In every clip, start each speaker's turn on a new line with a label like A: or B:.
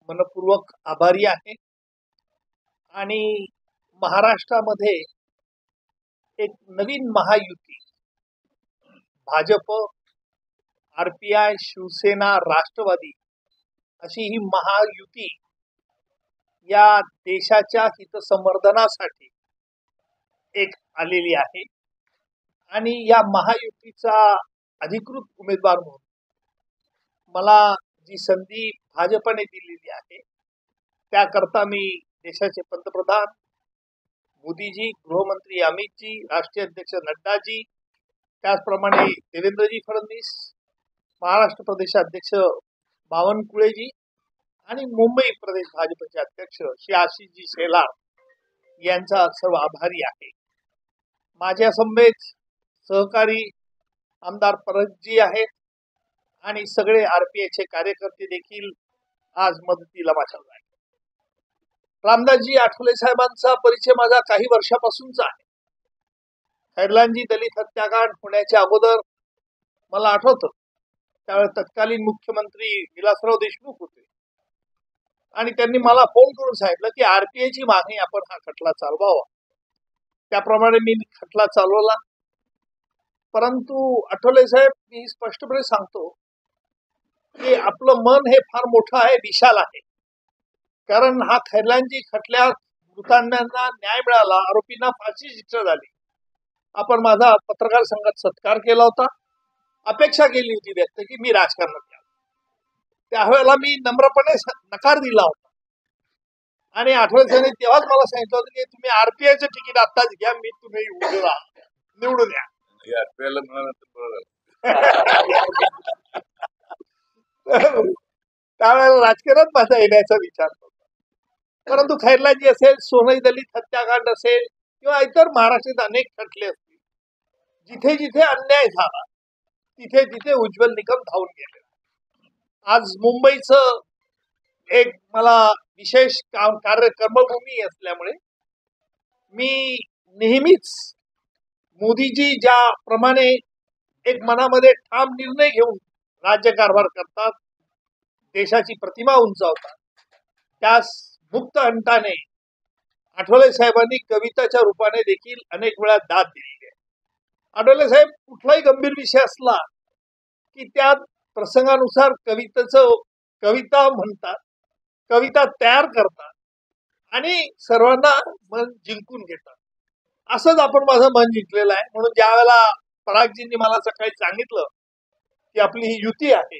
A: मनपूर्वक आभारी आहे। आणि महाराष्ट्रामध्ये एक नवीन महायुती भाजप, आरपीआय, शिवसेना, राष्ट्रवादी अशी ही महायुती या देशाच्या हितसंवर्धनासाठी एक आलेली आहे। आणि या महायुतीचा अधिकृत उमेदवार म्हणून मला जी संधी भाजपने दिलेली आहे त्याकरता मी देशाचे पंतप्रधान मोदीजी, गृहमंत्री अमितजी, राष्ट्रीय अध्यक्ष नड्डाजी, त्याचप्रमाणे देवेंद्रजी फडणवीस, महाराष्ट्र प्रदेशाध्यक्ष बावनकुळेजी आणि मुंबई प्रदेश भाजपचे अध्यक्ष श्री आशिषजी शेलार यांचा सर्व आभारी आहे। माझ्या समवेत सहकारी आमदार परतजी आहेत आणि सगळे आरपीआयचे कार्यकर्ते देखील आज मदतीला माझ्याकडे आहेत। रामदासजी आठवले साहेबांचा परिचय माझा काही वर्षापासूनचा आहे। खैरलांजी दलित हत्याकांड होण्याच्या अगोदर मला आठवतं त्यावेळेस तत्कालीन मुख्यमंत्री विलासराव देशमुख होते आणि त्यांनी मला फोन करून सांगितलं की आरपीआयची मागणी आपण हा खटला चालवावा। त्याप्रमाणे मी खटला चालवला। परंतु आठवले साहेब, मी स्पष्टपणे सांगतो की आपलं मन हे फार मोठं आहे, विशाल आहे। कारण हा खैरलांजी खटल्यात मृतांना न्याय मिळाला, आरोपींना फाशी शिक्षा झाली। आपण माझा पत्रकार संघात सत्कार केला होता, अपेक्षा केली होती व्यक्त की मी राजकारणात यावं। त्यावेळेला मी नम्रपणे नकार दिला होता आणि आठवले साहेबांनी तेव्हाच मला सांगितलं होतं की तुम्ही आरपीआयचं तिकीट आत्ताच घ्या, मी तुम्ही निवडून या। त्यावेळेला राजकारणात माझा येण्याचा विचार होता। परंतु खैरलांजी असेल, सोनई दलित हत्याकांड असेल किंवा इतर महाराष्ट्रात अनेक खटले असतील, जिथे जिथे अन्याय झाला तिथे तिथे उज्ज्वल निकम धावून गेले। आज मुंबईचं एक मला विशेष कर्मभूमी असल्यामुळे मी नेहमीच मोदीजी ज्याप्रमाणे एक मनामध्ये ठाम निर्णय घेऊन राज्यकारभार करतात, देशाची प्रतिमा उंचावतात, त्यास मुक्त अंताने आठवले साहेबांनी कविताच्या रूपाने देखील अनेक वेळा दाद दिली आहे। आठवले साहेब कुठलाही गंभीर विषय असला की त्यात प्रसंगानुसार कविता म्हणतात, कविता तयार करतात आणि सर्वांना मन जिंकून घेतात। असंच आपण माझं मन जिंकलेलं आहे। म्हणून ज्या वेळेला परागजींनी मला सकाळी सांगितलं की आपली ही युती आहे,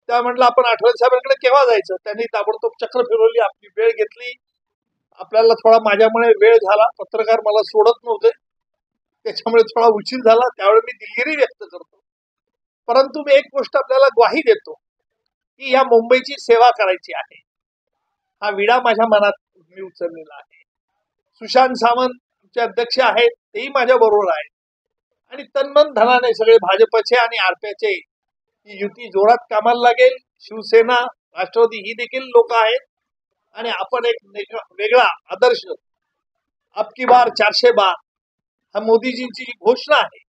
A: त्या म्हटलं आपण आठवले साहेबांकडे केव्हा जायचं। त्यांनी ताबडतोब चक्र फिरवली, आपली वेळ घेतली। आपल्याला थोडा माझ्यामुळे वेळ झाला, पत्रकार मला सोडत नव्हते, त्याच्यामुळे थोडा उशीर झाला। त्यावेळी मी दिलगिरी व्यक्त करतो। परंतु मी एक गोष्ट आपल्याला ग्वाही देतो की या मुंबईची सेवा करायची आहे। हा विडा माझ्या मनात मी उचललेला आहे। सुशांत सावंत चे अध्यक्ष आहेत, तेही माझ्या बरोबर आहेत आणि तन्मन धनाने सगळे भाजपचे आणि आरपीआयचे ही युती जोरात कामाला लागेल। शिवसेना, राष्ट्रवादी ही देखील लोक आहेत आणि आपण एक वेगळा आदर्श अब की बार 400 बार हा मोदीजींची जी घोषणा आहे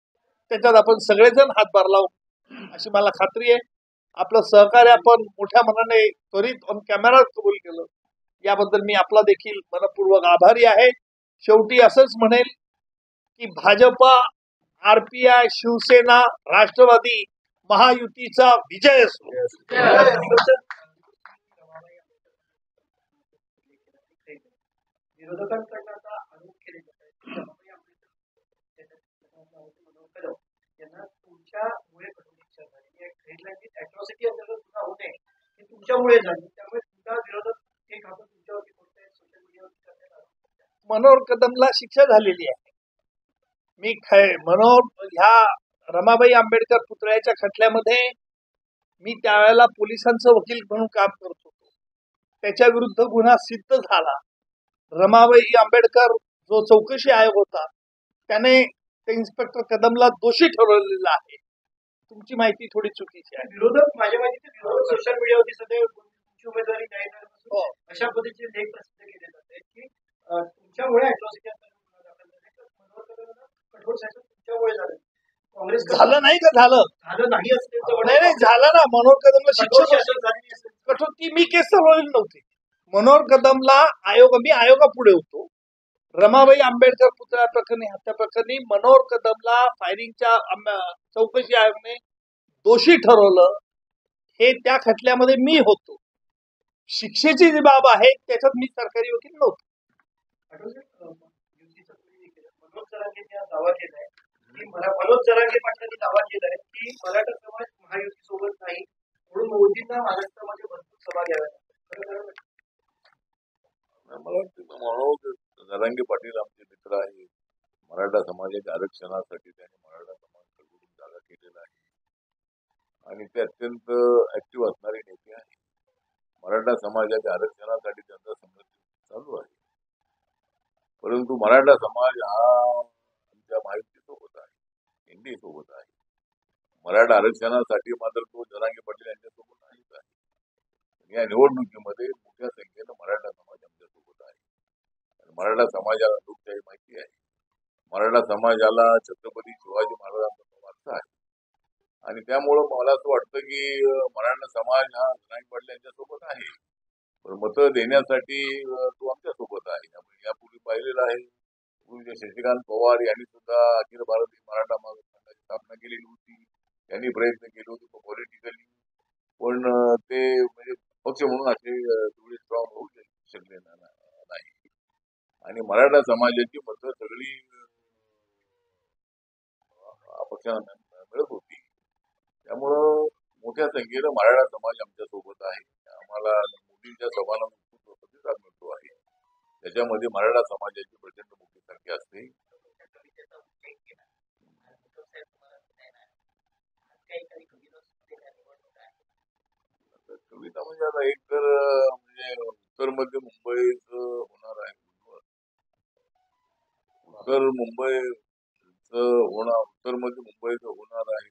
A: त्याच्यात आपण सगळेजण हातभार लावू अशी मला खात्री आहे। आपलं सहकार्य आपण मोठ्या मनाने त्वरित ऑन कॅमेरा कबूल केलं, याबद्दल मी आपला देखील मनपूर्वक आभारी आहे। शेवटी असंच म्हणेल की भाजपा, आरपीआय, शिवसेना, राष्ट्रवादी महायुतीचा विजय असो।
B: विरोधकांकडनं आता आरोप केले जातात यांना तुमच्यामुळे अॅट्रॉसिटी अंतर्गत सुद्धा होणे हे तुमच्यामुळे झाले, त्यामुळे तुमचा विरोधक एक हात तुमच्यावरती कोणत्या सोशल मीडियावरती करण्यात आला।
A: मनोहर कदमला शिक्षा झालेली आहे। मी मनोहर ह्या रमाबाई आंबेडकर पुतळ्याच्या खटल्यामध्ये मी त्यावेळेला पोलिसांचं वकील म्हणून काम करत होतो। त्याच्या विरुद्ध गुन्हा सिद्ध झाला। रमाबाई आंबेडकर जो चौकशी आयोग होता त्याने ते इन्स्पेक्टर कदमला दोषी ठरवलेला आहे। तुमची माहिती थोडी चुकीची आहे।
B: विरोधक माझ्या माहितीचे विरोधक सोशल मीडियावरती सदैव तुमची उमेदवारी नाही अशा पद्धतीचे लेख प्रसिद्ध केले जाते की तुमच्यामुळे अॅट्रॉसिटी अंतर्गत गुन्हा दाखल झाले, पक्षाचं तुमच्यामुळे झालं. काँग्रेस
A: झालं नाही का झालं
B: झालं नाही असं त्यांचं म्हणणं
A: नाही
B: आहे.
A: नाही झालं ना मनोहर कदमला
B: कठोर
A: शिक्षक
B: शासन झाली असेल.
A: कठोर ती मी केस चालवलेली नव्हती मनोहर कदमला मी आयोगापुढे होतो रमाबाई आंबेडकर पुतळा प्रकरणी हत्या प्रकरणी मनोहर कदमला फायरिंगच्या चौकशी आयोगाने दोषी ठरवलं हे त्या खटल्यामध्ये मी होतो शिक्षेची जी बाब आहे त्याच्यात मी सरकारी वकील नव्हतो
B: आठवतं युतीचं तुम्ही केलं. मनोज जरांगेंनी हा दावा केलाय की मनोज जरांगे पाटलांनी दावा केलाय की मराठा समाज महायुती सोबत नाही म्हणून मोदींना महाराष्ट्रामध्ये भरपूर सभा घ्याव्या लागतात.
C: मला वाटतं मनोज जरांगे पाटील आमचे मित्र आहेत मराठा समाजाच्या आरक्षणासाठी त्यांनी मराठा समाजाकडून जागा केलेला आहे आणि ते अत्यंत ऍक्टिव्ह असणारे नेते आहेत मराठा समाजाच्या आरक्षणासाठी त्यांचा संघर्ष चालू आहे परंतु मराठा समाज हा आमच्या महायुतीसोबत आहे एनडीए सोबत आहे मराठा आरक्षणासाठी मात्र तो जरांगे पाटील यांच्यासोबत नाहीच आहे या निवडणुकीमध्ये मोठ्या संख्येनं मराठा समाज आमच्यासोबत आहे मराठा समाजाला लोकशाही माहिती आहे मराठा समाजाला छत्रपती शिवाजी महाराजांचा वारसा आहे आणि त्यामुळं मला असं वाटतं की मराठा समाज हा जरांगे पाटील यांच्यासोबत आहे पण मतं देण्यासाठी तो आमच्यासोबत आहे आपण यापूर्वी पाहिलेलं आहे पूर्वी शशिकांत पवार यांनी सुद्धा अखिल भारतीय मराठा महासंघाची स्थापना केलेली होती त्यांनी प्रयत्न केले होते पॉलिटिकली पण ते म्हणजे पक्ष म्हणून असे तेवढे स्ट्रॉंग होऊ शकले नाही आणि मराठा समाजाची मतं सगळी पक्षांना मिळत होती त्यामुळं मोठ्या संख्येनं मराठा समाज आमच्या सोबत आहे आम्हाला मोदींच्या सभांना प्रतिसाद मिळतो आहे त्याच्यामध्ये मराठा समाजाची प्रचंड मोठी संख्या असते कविता म्हणजे आता एक तर म्हणजे उत्तर मध्य मुंबईच होणार आहे उत्तर मध्य मुंबईचं होणार आहे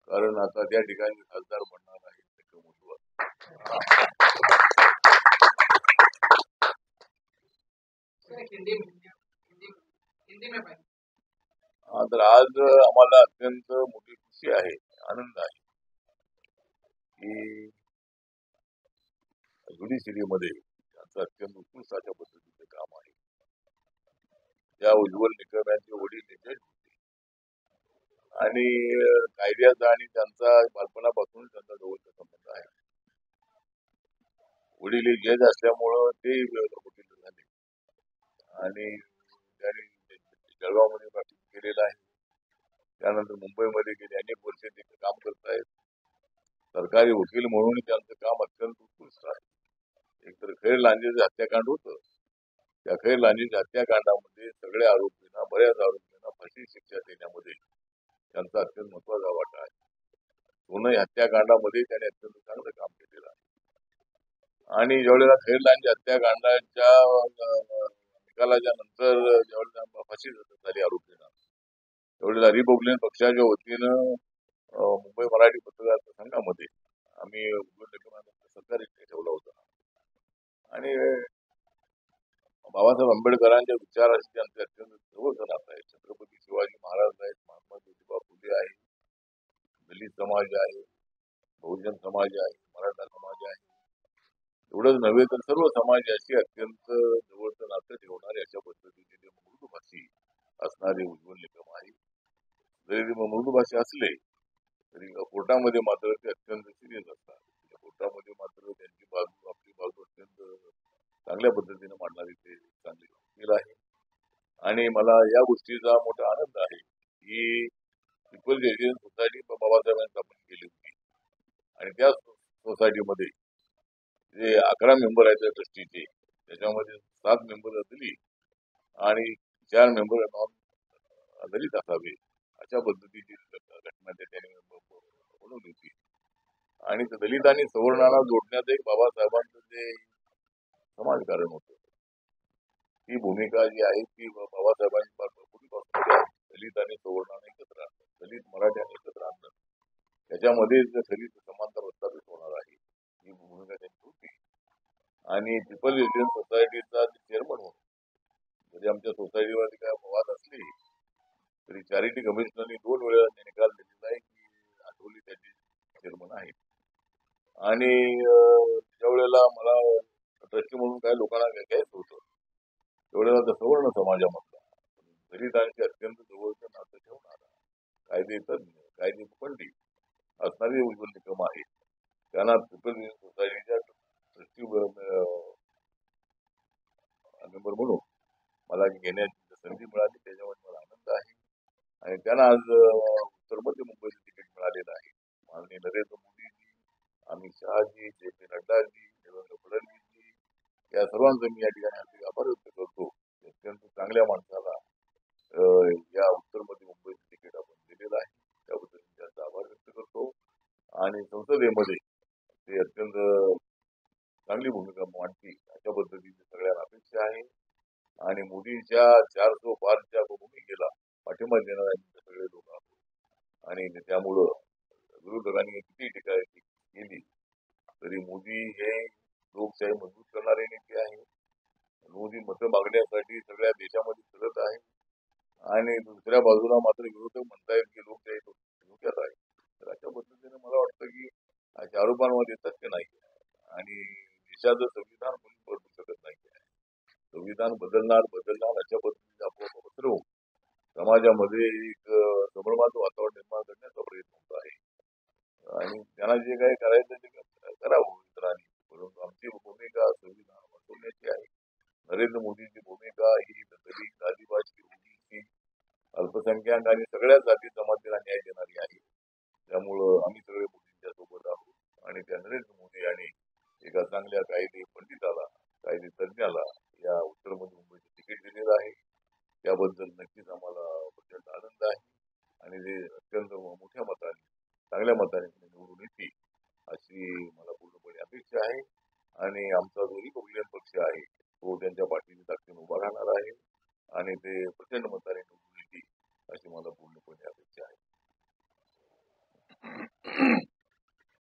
C: कारण आता त्या ठिकाणी खासदार बनणार आहे तर आज आम्हाला अत्यंत मोठी खुशी आहे आनंद आहे की ज्युडिशरीमध्ये त्यांचं अत्यंत उत्कृष्ट अशा पद्धतीचे काम आहे त्या उज्ज्वल निकम यांचे वडील जज होते आणि कायद्याचा आणि त्यांचा बालपणापासून त्यांचा जवळचा संबंध आहे वडील जज असल्यामुळं ते वकील झाले आणि त्यांनी जळगावमध्ये प्रॅक्टिस केलेलं आहे त्यानंतर मुंबईमध्ये गेले अनेक वर्ष ते काम करतायत सरकारी वकील म्हणून त्यांचं काम अत्यंत उत्कृष्ट आहे एकतर खैर लांजेचं हत्याकांड होतं त्या खैर लांजेच्या हत्याकांडामध्ये सगळ्या आरोपींना बऱ्याच आरोपींना फाशी शिक्षा देण्यामध्ये त्यांचा अत्यंत महत्वाचा वाटा आहे दोनही हत्याकांडामध्ये त्याने अत्यंत चांगलं काम केलेलं आहे आणि ज्यावेळेला खैर लांजे हत्याकांडाच्या निकालाच्या नंतर ज्यावेळेला फाशी झाली आरोपींना त्यावेळेला रिपब्लिकन पक्षाच्या वतीनं मुंबई मराठी पत्रकार संघामध्ये आम्ही सरकारी ठेवला होता आणि बाबासाहेब आंबेडकरांच्या विचाराशी त्यांचे अत्यंत जवळचं नातं आहे छत्रपती शिवाजी महाराज आहेत महात्मा ज्योतिबा फुले आहे दलित समाज आहे बहुजन समाज आहे मराठा समाज आहे एवढंच नव्हे तर सर्व समाजाशी अत्यंत जवळचं नातं ठेवणारे अशा पद्धतीने ते मृदुभाषी असणारे उज्ज्वल निकम आहे जरी ते मृदुभाषी असले तरी कोर्टामध्ये मात्र ते अत्यंत सिरियस असतात कोर्टामध्ये मात्र त्यांची बाजू आपली बाजू अत्यंत चांगल्या पद्धतीने मांडणारी ते चांगले वकील आहे आणि मला या गोष्टीचा मोठा आनंद आहे की पीपल्स एज्युकेशन सोसायटी बाबासाहेबांनी स्थापन केली होती आणि त्या सोसायटीमध्ये जे 11 मेंबर आहेत त्या ट्रस्टीचे त्याच्यामध्ये 7 मेंबर दलित आणि 4 मेंबर नॉन दलित असावे अशा पद्धतीची घटना त्याने बनवली होती आणि दलित आणि सवर्णाला जोडण्यात एक बाबासाहेबांचं जे समाजकारण होतं ती भूमिका जी आहे ती बाबासाहेबांनी पूर्वीपासून दलित आणि सवर्णाने एकत्र आणणं दलित मराठ्याने एकत्र आणणं त्याच्यामध्ये दलित समानता प्रस्थापित होणार आहे ही भूमिका त्यांची होती आणि पीपल्स एज्युकेशन सोसायटीचा चेअरमन म्हणून म्हणजे आमच्या सोसायटीवरती काय वाद असली तरी चॅरिटी कमिशनरने 2 वेळा निकाल दिलेला आहे की आठवले त्याचे चेअरमन आहेत. आणि ज्या वेळेला मला ट्रस्टी म्हणून काही लोकांना घ्यायचं होतं त्यावेळेला तर सवर्ण समाजामधला दलितांशी अत्यंत जवळचं नातं ठेवणारा कायदे तज्ञ कायदे पंडित असणारे उज्ज्वल निकम आहेत. त्यांना पीपल सोसायटीच्या ट्रस्टी मेंबर म्हणून मला घेण्याची संधी मिळाली त्याच्यामुळे मला आनंद आहे. आणि त्यांना आज उत्तर मध्य मुंबईचं तिकीट मिळालेलं आहे. माननीय नरेंद्र मोदीजी, अमित शहाजी, जे पी नड्डाजी, देवेंद्र फडणवीसजी या सर्वांचं मी या ठिकाणी हार्दिक आभार व्यक्त करतो. अत्यंत चांगल्या माणसाला या उत्तर मध्य मुंबईचं तिकीट आपण दिलेलं आहे त्याबद्दल मी त्यांचा आभार व्यक्त करतो. आणि संसदेमध्ये ते अत्यंत चांगली भूमिका मांडतील अशा पद्धतीची सगळ्यांना अपेक्षा आहे. आणि मोदींच्या 400 पारच्या भूमिकेला पाठिंबा देणारे आम्ही सगळे लोक आहोत. आणि त्यामुळं विरोधकांनी किती टीका केली तरी मोदी हे लोकशाही मजबूत करणारे नेते आहे. मोदी मतं मागण्यासाठी सगळ्या देशामध्ये फिरत आहे. आणि दुसऱ्या बाजूला मात्र विरोधक म्हणतायत की लोकशाही धोक्यात आहे. तर अशा पद्धतीने मला वाटतं की अशा आरोपांमध्ये तथ्य नाही आणि देशाचं संविधान कोणी बदलू शकत नाही. संविधान बदलणार अशा पद्धतीने आपोआप पसरवून समाजामध्ये एक संभ्रमाचं वातावरण निर्माण करण्याचा प्रयत्न होत आहे. आणि त्यांना जे काही करायचं ते करावं इतरांनी, परंतु आमची भूमिका संविधान वाचवण्याची आहे. नरेंद्र मोदींची भूमिका ही दलित आदिवासी ओबीसी अल्पसंख्याक आणि सगळ्या जाती जमातीला न्याय देणारी आहे. त्यामुळं आम्ही सगळे मोदींच्या सोबत आहोत आणि त्या नरेंद्र मोदी आणि एका चांगल्या कायदे पंडिताला कायदे तज्ज्ञाला या उत्तर मध्य मुंबईचं तिकीट दिलेलं आहे. त्याबद्दल नक्कीच आम्हाला प्रचंड आनंद आहे. आणि ते अत्यंत मोठ्या मताने चांगल्या मताने निवडून येतील अशी मला पूर्णपणे अपेक्षा आहे. आणि आमचा जो रिपब्लिकन पक्ष आहे तो त्यांच्या पाठीशी ताकदीने उभा राहणार आहे आणि ते प्रचंड मताने